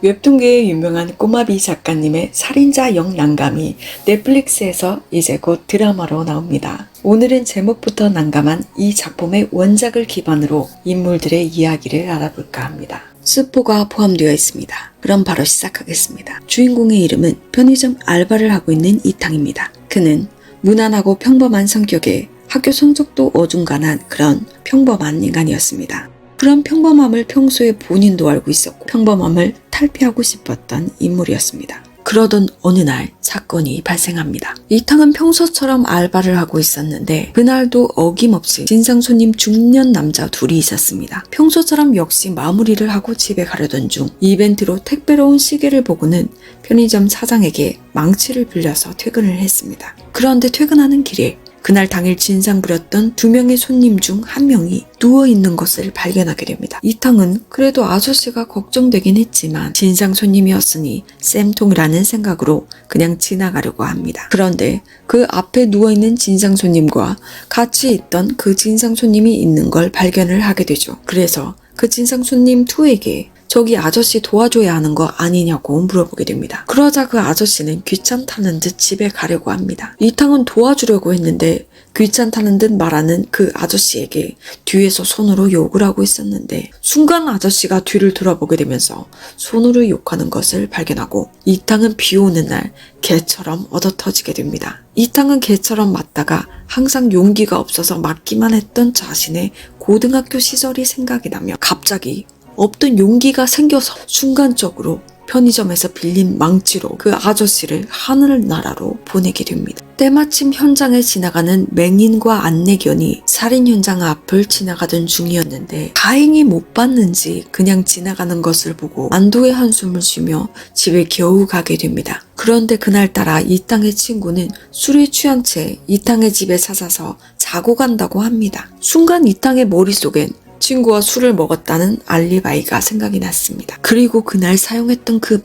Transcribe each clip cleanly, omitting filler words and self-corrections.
웹툰계의 유명한 꼬마비 작가님의 살인자 영난감이 넷플릭스에서 이제 곧 드라마로 나옵니다. 오늘은 제목부터 난감한 이 작품의 원작을 기반으로 인물들의 이야기를 알아볼까 합니다. 스포가 포함되어 있습니다. 그럼 바로 시작하겠습니다. 주인공의 이름은 편의점 알바를 하고 있는 이탕입니다. 그는 무난하고 평범한 성격에 학교 성적도 어중간한 그런 평범한 인간이었습니다. 그런 평범함을 평소에 본인도 알고 있었고 평범함을 탈피하고 싶었던 인물이었습니다. 그러던 어느 날 사건이 발생합니다. 이탕은 평소처럼 알바를 하고 있었는데 그날도 어김없이 진상 손님 중년 남자 둘이 있었습니다. 평소처럼 역시 마무리를 하고 집에 가려던 중 이벤트로 택배로 온 시계를 보고는 편의점 사장에게 망치를 빌려서 퇴근을 했습니다. 그런데 퇴근하는 길에 그날 당일 진상 부렸던 2명의 손님 중 1명이 누워있는 것을 발견하게 됩니다. 이탕은 그래도 아저씨가 걱정되긴 했지만 진상 손님이었으니 쌤통이라는 생각으로 그냥 지나가려고 합니다. 그런데 그 앞에 누워있는 진상 손님과 같이 있던 그 진상 손님이 있는 걸 발견을 하게 되죠. 그래서 그 진상 손님 2에게 저기 아저씨 도와줘야 하는 거 아니냐고 물어보게 됩니다. 그러자 그 아저씨는 귀찮다는 듯 집에 가려고 합니다. 이탕은 도와주려고 했는데 귀찮다는 듯 말하는 그 아저씨에게 뒤에서 손으로 욕을 하고 있었는데 순간 아저씨가 뒤를 돌아보게 되면서 손으로 욕하는 것을 발견하고 이탕은 비 오는 날 개처럼 얻어터지게 됩니다. 이탕은 개처럼 맞다가 항상 용기가 없어서 맞기만 했던 자신의 고등학교 시절이 생각이 나며 갑자기 없던 용기가 생겨서 순간적으로 편의점에서 빌린 망치로 그 아저씨를 하늘나라로 보내게 됩니다. 때마침 현장에 지나가는 맹인과 안내견이 살인 현장 앞을 지나가던 중이었는데 다행히 못 봤는지 그냥 지나가는 것을 보고 안도의 한숨을 쉬며 집에 겨우 가게 됩니다. 그런데 그날따라 이탕의 친구는 술에 취한 채 이탕의 집에 찾아서 자고 간다고 합니다. 순간 이탕의 머릿속엔 친구와 술을 먹었다는 알리바이가 생각이 났습니다. 그리고 그날 사용했던 그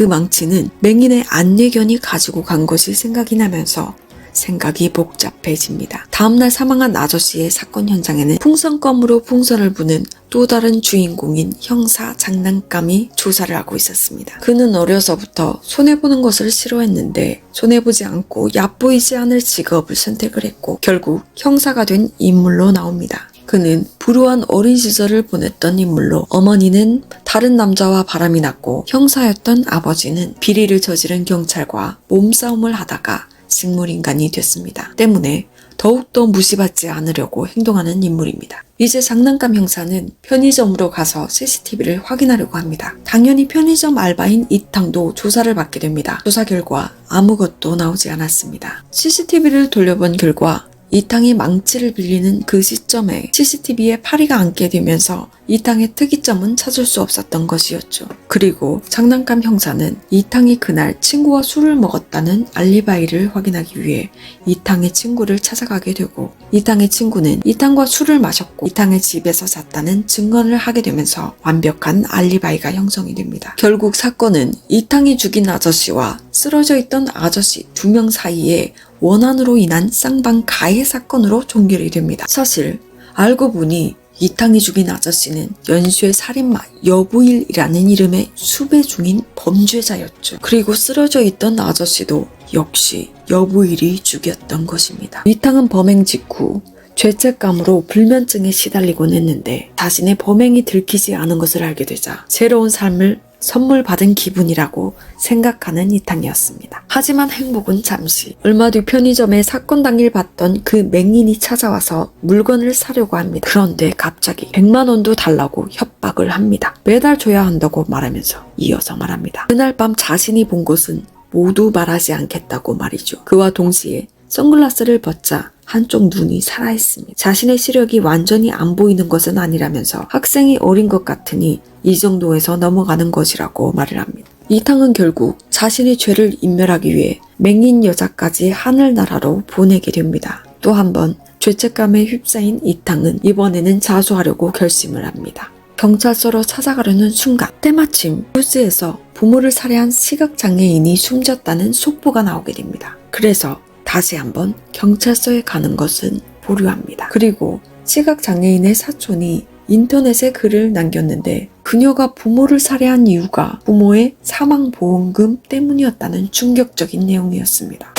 망치는 맹인의 안내견이 가지고 간 것이 생각이 나면서 생각이 복잡해집니다. 다음날 사망한 아저씨의 사건 현장에는 풍선껌으로 풍선을 부는 또 다른 주인공인 형사 장난감이 조사를 하고 있었습니다. 그는 어려서부터 손해보는 것을 싫어했는데 손해보지 않고 얕보이지 않을 직업을 선택을 했고 결국 형사가 된 인물로 나옵니다. 그는 불우한 어린 시절을 보냈던 인물로 어머니는 다른 남자와 바람이 났고 형사였던 아버지는 비리를 저지른 경찰과 몸싸움을 하다가 식물인간이 됐습니다. 때문에 더욱더 무시받지 않으려고 행동하는 인물입니다. 이제 장난감 형사는 편의점으로 가서 CCTV를 확인하려고 합니다. 당연히 편의점 알바인 이탕도 조사를 받게 됩니다. 조사 결과 아무것도 나오지 않았습니다. CCTV를 돌려본 결과 이탕이 망치를 빌리는 그 시점에 CCTV에 파리가 앉게 되면서 이탕의 특이점은 찾을 수 없었던 것이었죠. 그리고 장난감 형사는 이탕이 그날 친구와 술을 먹었다는 알리바이를 확인하기 위해 이탕의 친구를 찾아가게 되고 이탕의 친구는 이탕과 술을 마셨고 이탕의 집에서 잤다는 증언을 하게 되면서 완벽한 알리바이가 형성이 됩니다. 결국 사건은 이탕이 죽인 아저씨와 쓰러져 있던 아저씨 2명 사이에 원한으로 인한 쌍방 가해 사건으로 종결이 됩니다. 사실 알고 보니 이탕이 죽인 아저씨는 연쇄 살인마 여부일이라는 이름의 수배 중인 범죄자였죠. 그리고 쓰러져 있던 아저씨도 역시 여부일이 죽였던 것입니다. 이탕은 범행 직후 죄책감으로 불면증에 시달리곤 했는데 자신의 범행이 들키지 않은 것을 알게 되자 새로운 삶을 선물 받은 기분이라고 생각하는 이탕이었습니다. 하지만 행복은 잠시. 얼마 뒤 편의점에 사건 당일 봤던 그 맹인이 찾아와서 물건을 사려고 합니다. 그런데 갑자기 100만 원도 달라고 협박을 합니다. 매달 줘야 한다고 말하면서 이어서 말합니다. 그날 밤 자신이 본 것은 모두 말하지 않겠다고 말이죠. 그와 동시에 선글라스를 벗자 한쪽 눈이 살아있습니다. 자신의 시력이 완전히 안 보이는 것은 아니라면서 학생이 어린 것 같으니 이 정도에서 넘어가는 것이라고 말을 합니다. 이탕은 결국 자신의 죄를 인멸하기 위해 맹인 여자까지 하늘나라로 보내게 됩니다. 또 한 번 죄책감에 휩싸인 이탕은 이번에는 자수하려고 결심을 합니다. 경찰서로 찾아가려는 순간 때마침 뉴스에서 부모를 살해한 시각장애인이 숨졌다는 속보가 나오게 됩니다. 그래서 다시 한번 경찰서에 가는 것은 보류합니다. 그리고 시각장애인의 사촌이 인터넷에 글을 남겼는데 그녀가 부모를 살해한 이유가 부모의 사망보험금 때문이었다는 충격적인 내용이었습니다.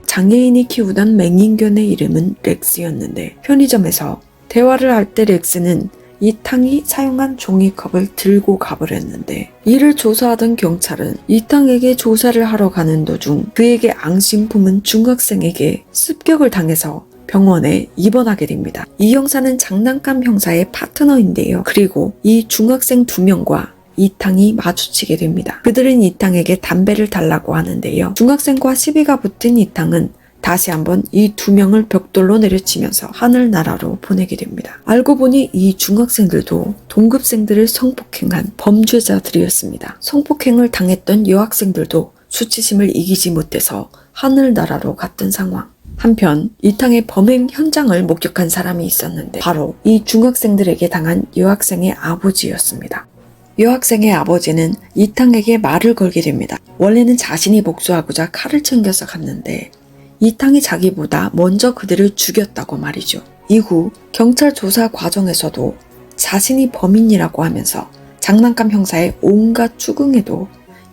장애인이 키우던 맹인견의 이름은 렉스였는데 편의점에서 대화를 할 때 렉스는 이탕이 사용한 종이컵을 들고 가버렸는데 이를 조사하던 경찰은 이탕에게 조사를 하러 가는 도중 그에게 앙심 품은 중학생에게 습격을 당해서 병원에 입원하게 됩니다. 이 형사는 장난감 형사의 파트너인데요. 그리고 이 중학생 2명과 이탕이 마주치게 됩니다. 그들은 이탕에게 담배를 달라고 하는데요. 중학생과 시비가 붙은 이탕은 다시 한번 이 2명을 벽돌로 내려치면서 하늘나라로 보내게 됩니다. 알고 보니 이 중학생들도 동급생들을 성폭행한 범죄자들이었습니다. 성폭행을 당했던 여학생들도 수치심을 이기지 못해서 하늘나라로 갔던 상황. 한편 이탕의 범행 현장을 목격한 사람이 있었는데 바로 이 중학생들에게 당한 여학생의 아버지였습니다. 여학생의 아버지는 이탕에게 말을 걸게 됩니다. 원래는 자신이 복수하고자 칼을 챙겨서 갔는데 이탕이 자기보다 먼저 그들을 죽였다고 말이죠. 이후 경찰 조사 과정에서도 자신이 범인이라고 하면서 장난감 형사의 온갖 추궁에도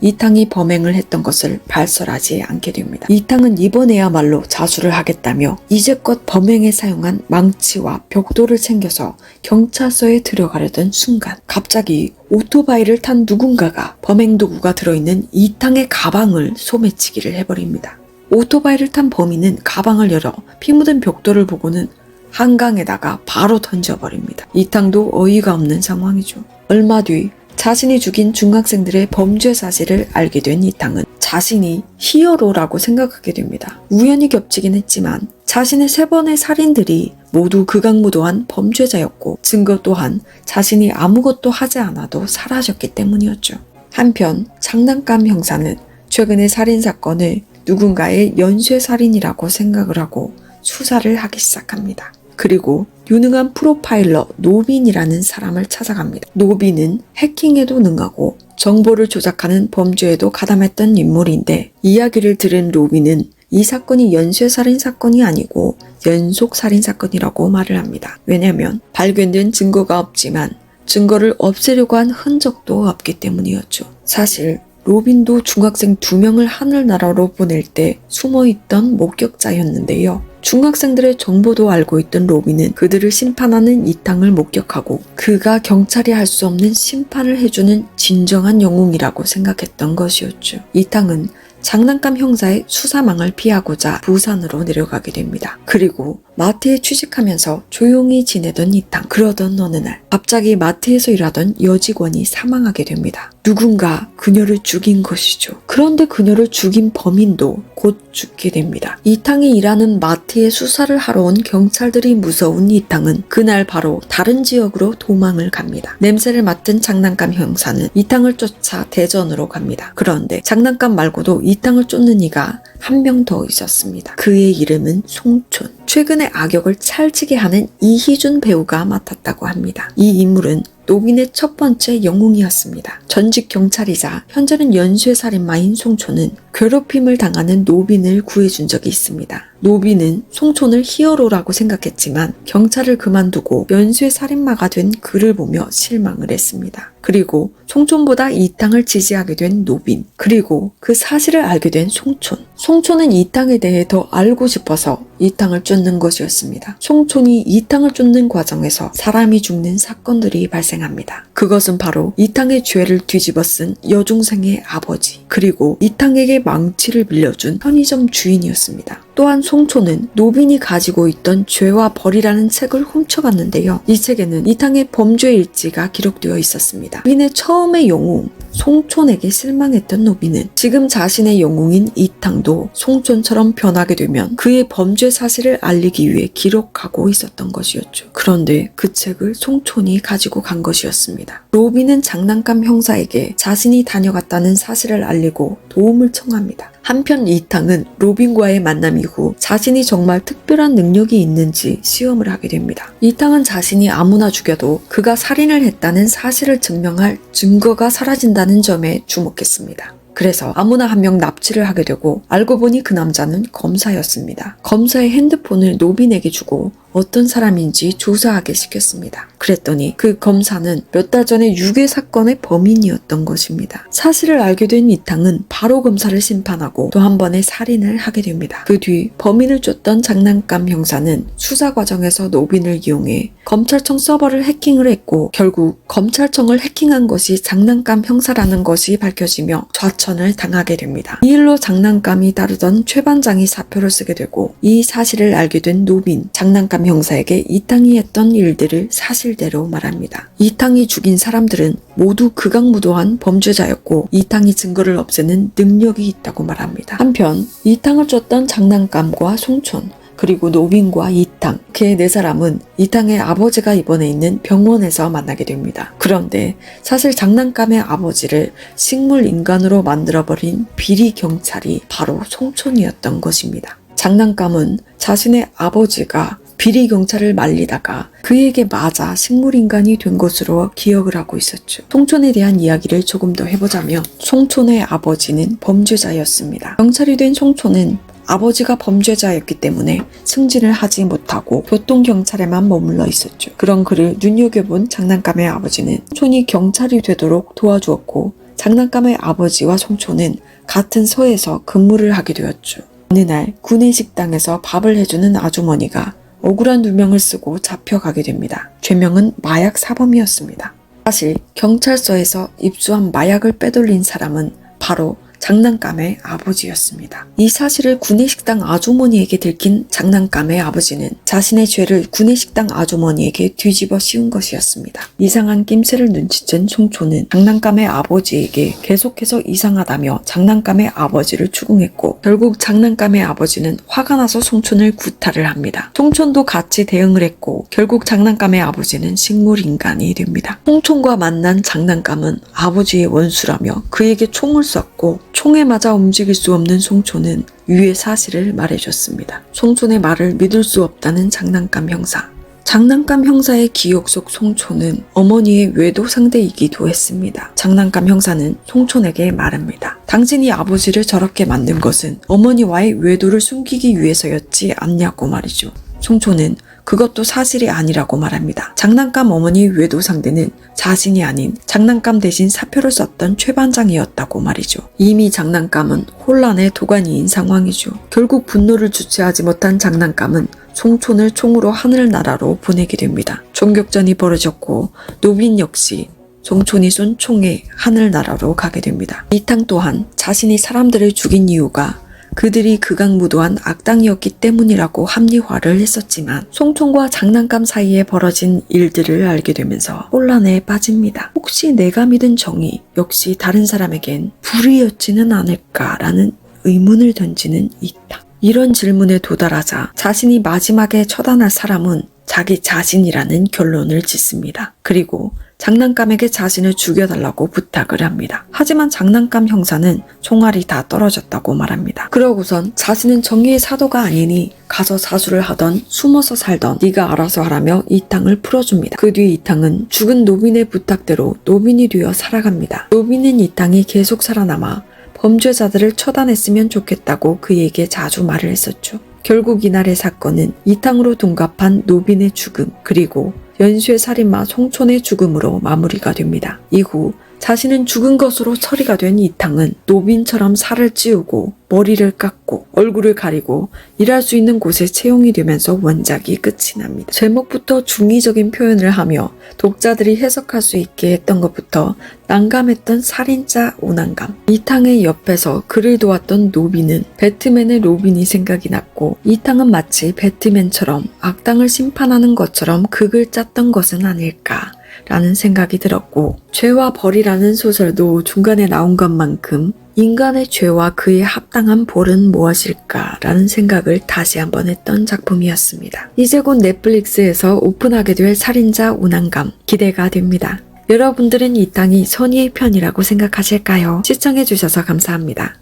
이탕이 범행을 했던 것을 발설하지 않게 됩니다. 이탕은 이번에야말로 자수를 하겠다며 이제껏 범행에 사용한 망치와 벽돌을 챙겨서 경찰서에 들어가려던 순간 갑자기 오토바이를 탄 누군가가 범행 도구가 들어있는 이탕의 가방을 소매치기를 해버립니다. 오토바이를 탄 범인은 가방을 열어 피 묻은 벽돌을 보고는 한강에다가 바로 던져버립니다. 이탕도 어이가 없는 상황이죠. 얼마 뒤 자신이 죽인 중학생들의 범죄 사실을 알게 된 이탕은 자신이 히어로라고 생각하게 됩니다. 우연히 겹치긴 했지만 자신의 3번의 살인들이 모두 극악무도한 범죄자였고 증거 또한 자신이 아무것도 하지 않아도 사라졌기 때문이었죠. 한편 장난감 형사는 최근의 살인사건을 누군가의 연쇄살인이라고 생각을 하고 수사를 하기 시작합니다. 그리고 유능한 프로파일러 노빈이라는 사람을 찾아갑니다. 노빈은 해킹에도 능하고 정보를 조작하는 범죄에도 가담했던 인물인데 이야기를 들은 노빈은 이 사건이 연쇄살인 사건이 아니고 연속살인 사건이라고 말을 합니다. 왜냐하면 발견된 증거가 없지만 증거를 없애려고 한 흔적도 없기 때문이었죠. 사실 로빈도 중학생 2명을 하늘나라로 보낼 때 숨어있던 목격자였는데요. 중학생들의 정보도 알고 있던 로빈은 그들을 심판하는 이탕을 목격하고 그가 경찰이 할 수 없는 심판을 해주는 진정한 영웅이라고 생각했던 것이었죠. 이탕은 장난감 형사의 수사망을 피하고자 부산으로 내려가게 됩니다. 그리고 마트에 취직하면서 조용히 지내던 이탕. 그러던 어느 날 갑자기 마트에서 일하던 여직원이 사망하게 됩니다. 누군가 그녀를 죽인 것이죠. 그런데 그녀를 죽인 범인도 곧 죽게 됩니다. 이탕이 일하는 마트에 수사를 하러 온 경찰들이 무서운 이탕은 그날 바로 다른 지역으로 도망을 갑니다. 냄새를 맡은 장난감 형사는 이탕을 쫓아 대전으로 갑니다. 그런데 장난감 말고도 이탕을 쫓는 이가 한 명 더 있었습니다. 그의 이름은 송촌. 최근에 악역을 찰지게 하는 이희준 배우가 맡았다고 합니다. 이 인물은 노빈의 첫 번째 영웅이었습니다. 전직 경찰이자 현재는 연쇄살인마인 송촌은 괴롭힘을 당하는 노빈을 구해준 적이 있습니다. 노빈은 송촌을 히어로라고 생각했지만 경찰을 그만두고 연쇄살인마가 된 그를 보며 실망을 했습니다. 그리고 송촌보다 이탕을 지지하게 된 노빈, 그리고 그 사실을 알게 된 송촌. 송촌은 이탕에 대해 더 알고 싶어서 이탕을 쫓는 것이었습니다. 송촌이 이탕을 쫓는 과정에서 사람이 죽는 사건들이 발생합니다. 그것은 바로 이탕의 죄를 뒤집어 쓴 여중생의 아버지, 그리고 이탕에게 망치를 빌려준 편의점 주인이었습니다. 또한 송촌은 노빈이 가지고 있던 죄와 벌이라는 책을 훔쳐갔는데요. 이 책에는 이탕의 범죄 일지가 기록되어 있었습니다. 노빈의 처음의 영웅 송촌에게 실망했던 노빈은 지금 자신의 영웅인 이탕도 송촌처럼 변하게 되면 그의 범죄 사실을 알리기 위해 기록하고 있었던 것이었죠. 그런데 그 책을 송촌이 가지고 간 것이었습니다. 로빈은 장난감 형사에게 자신이 다녀갔다는 사실을 알리고 도움을 청합니다. 한편 이탕은 로빈과의 만남 이후 자신이 정말 특별한 능력이 있는지 시험을 하게 됩니다. 이탕은 자신이 아무나 죽여도 그가 살인을 했다는 사실을 증명할 증거가 사라진다는 점에 주목했습니다. 그래서 아무나 한 명 납치를 하게 되고 알고 보니 그 남자는 검사였습니다. 검사의 핸드폰을 노빈에게 주고 어떤 사람인지 조사하게 시켰습니다. 그랬더니 그 검사는 몇 달 전에 유괴 사건의 범인이었던 것입니다. 사실을 알게 된 이탕은 바로 검사를 심판하고 또 한 번의 살인을 하게 됩니다. 그 뒤 범인을 쫓던 장난감 형사는 수사 과정에서 노빈을 이용해 검찰청 서버를 해킹을 했고 결국 검찰청을 해킹한 것이 장난감 형사라는 것이 밝혀지며 좌천을 당하게 됩니다. 이 일로 장난감이 다루던 최 반장이 사표를 쓰게 되고 이 사실을 알게 된 노빈, 장난감 형사에게 이탕이 했던 일들을 사실대로 말합니다. 이탕이 죽인 사람들은 모두 극악무도한 범죄자였고 이탕이 증거를 없애는 능력이 있다고 말합니다. 한편 이탕을 쫓던 장난감과 송촌 그리고 노빈과 이탕, 걔 네 사람은 이탕의 아버지가 입원해 있는 병원에서 만나게 됩니다. 그런데 사실 장난감의 아버지를 식물 인간으로 만들어버린 비리 경찰이 바로 송촌이었던 것입니다. 장난감은 자신의 아버지가 비리 경찰을 말리다가 그에게 맞아 식물인간이 된 것으로 기억을 하고 있었죠. 송촌에 대한 이야기를 조금 더 해보자면 송촌의 아버지는 범죄자였습니다. 경찰이 된 송촌은 아버지가 범죄자였기 때문에 승진을 하지 못하고 교통경찰에만 머물러 있었죠. 그런 그를 눈여겨본 장난감의 아버지는 송촌이 경찰이 되도록 도와주었고 장난감의 아버지와 송촌은 같은 서에서 근무를 하게 되었죠. 어느 날 구내식당에서 밥을 해주는 아주머니가 억울한 누명을 쓰고 잡혀가게 됩니다. 죄명은 마약 사범이었습니다. 사실 경찰서에서 입수한 마약을 빼돌린 사람은 바로 장난감의 아버지였습니다. 이 사실을 구내식당 아주머니에게 들킨 장난감의 아버지는 자신의 죄를 구내식당 아주머니에게 뒤집어 씌운 것이었습니다. 이상한 낌새를 눈치챈 송촌은 장난감의 아버지에게 계속해서 이상하다며 장난감의 아버지를 추궁했고 결국 장난감의 아버지는 화가 나서 송촌을 구타를 합니다. 송촌도 같이 대응을 했고 결국 장난감의 아버지는 식물인간이 됩니다. 송촌과 만난 장난감은 아버지의 원수라며 그에게 총을 쐈고 총에 맞아 움직일 수 없는 송촌은 위의 사실을 말해줬습니다. 송촌의 말을 믿을 수 없다는 장난감 형사. 장난감 형사의 기억 속 송촌은 어머니의 외도 상대이기도 했습니다. 장난감 형사는 송촌에게 말합니다. 당신이 아버지를 저렇게 만든 것은 어머니와의 외도를 숨기기 위해서였지 않냐고 말이죠. 송촌은 그것도 사실이 아니라고 말합니다. 장난감 어머니 외도 상대는 자신이 아닌 장난감 대신 사표를 썼던 최 반장이었다고 말이죠. 이미 장난감은 혼란의 도가니인 상황이죠. 결국 분노를 주체하지 못한 장난감은 송촌을 총으로 하늘나라로 보내게 됩니다. 총격전이 벌어졌고 노빈 역시 송촌이 쏜 총에 하늘나라로 가게 됩니다. 이탕 또한 자신이 사람들을 죽인 이유가 그들이 극악무도한 악당이었기 때문이라고 합리화를 했었지만 송촌과 장난감 사이에 벌어진 일들을 알게 되면서 혼란에 빠집니다. 혹시 내가 믿은 정의 역시 다른 사람에겐 불의였지는 않을까라는 의문을 던지는 이탕. 이런 질문에 도달하자 자신이 마지막에 처단할 사람은 자기 자신이라는 결론을 짓습니다. 그리고 장난감에게 자신을 죽여달라고 부탁을 합니다. 하지만 장난감 형사는 총알이 다 떨어졌다고 말합니다. 그러고선 자신은 정의의 사도가 아니니 가서 사수를 하던 숨어서 살던 네가 알아서 하라며 이탕을 풀어줍니다. 그 뒤 이탕은 죽은 노빈의 부탁대로 노빈이 되어 살아갑니다. 노빈은 이탕이 계속 살아남아 범죄자들을 처단했으면 좋겠다고 그에게 자주 말을 했었죠. 결국 이날의 사건은 이탕으로 둔갑한 노빈의 죽음 그리고 연쇄 살인마 송촌의 죽음으로 마무리가 됩니다. 이후 자신은 죽은 것으로 처리가 된 이탕은 노빈처럼 살을 찌우고 머리를 깎고 얼굴을 가리고 일할 수 있는 곳에 채용이 되면서 원작이 끝이 납니다. 제목부터 중의적인 표현을 하며 독자들이 해석할 수 있게 했던 것부터 난감했던 살인자 오난감. 이탕의 옆에서 그를 도왔던 노빈은 배트맨의 로빈이 생각이 났고 이탕은 마치 배트맨처럼 악당을 심판하는 것처럼 극을 짰던 것은 아닐까 라는 생각이 들었고 죄와 벌이라는 소설도 중간에 나온 것만큼 인간의 죄와 그에 합당한 벌은 무엇일까 라는 생각을 다시 한번 했던 작품이었습니다. 이제 곧 넷플릭스에서 오픈하게 될 살인자 오난감 기대가 됩니다. 여러분들은 이 땅이 선의의 편이라고 생각하실까요? 시청해주셔서 감사합니다.